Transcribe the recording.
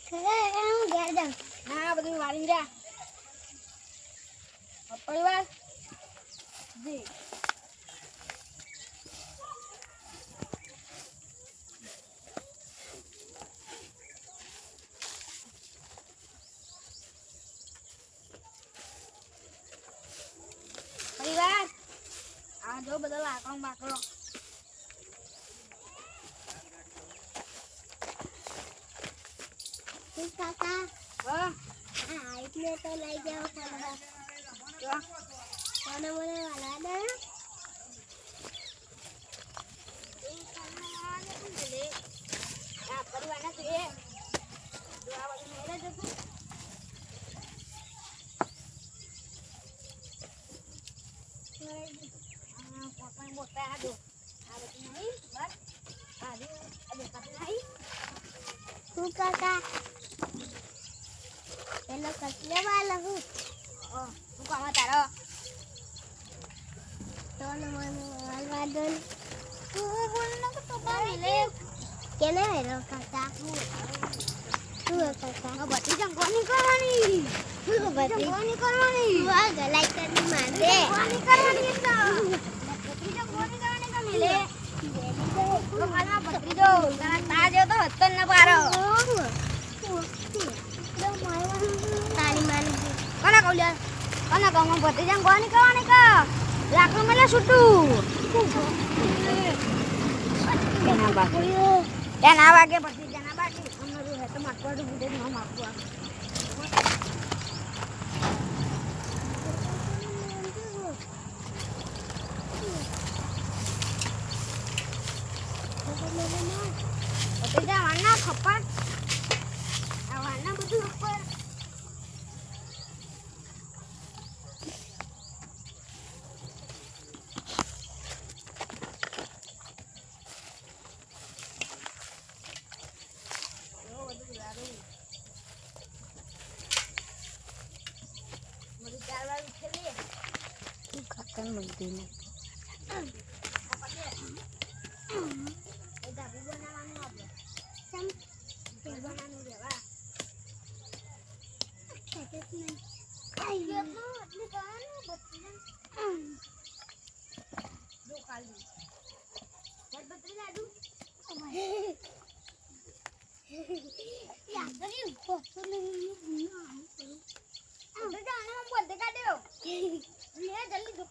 હું ઘેર જાઉં. હા બધું વાળી રહ્યા પરિવાર જી પરિવાર આ જો બધા લાકડો બાકડો કાકા હા હા એટલે તો લઈ જાવ પડે. જો મને વાલા દે. આ પરિવારના તો એ જો આ બધું મેળે જતું પોતાની મોટા આ દો આ બધું નહીં બસ આજે દેખાતું નહીં હું કાકા પેલો કચલે વાલા હું શું કામ તારો તો મને વાલવા દો. તું બોલ ને તો કામ લે કેને હેરો કાકા તું કાકા બધી જંગવાની કરવાની તું બધી જંગવાની કરવાની વાહ ગલાઈ કરી માંગે જંગવાની કરવાની બધી જંગવાની કરવાની કામ લે તો ખાના બધી જો તારા તાજો તો હત્તર ન પારો તારી માની કોના કહું લે કોના કહું બધી જંગવાની કરવાની કા લાકડું મેલે છૂટું તેના વાગે પછી તેના બાકી અમારું હે તો માટવાડું બુડે ન માપવા બધા વાના ખપર આ વાના બધું ખપર કાકા મંદી ને જલ્દી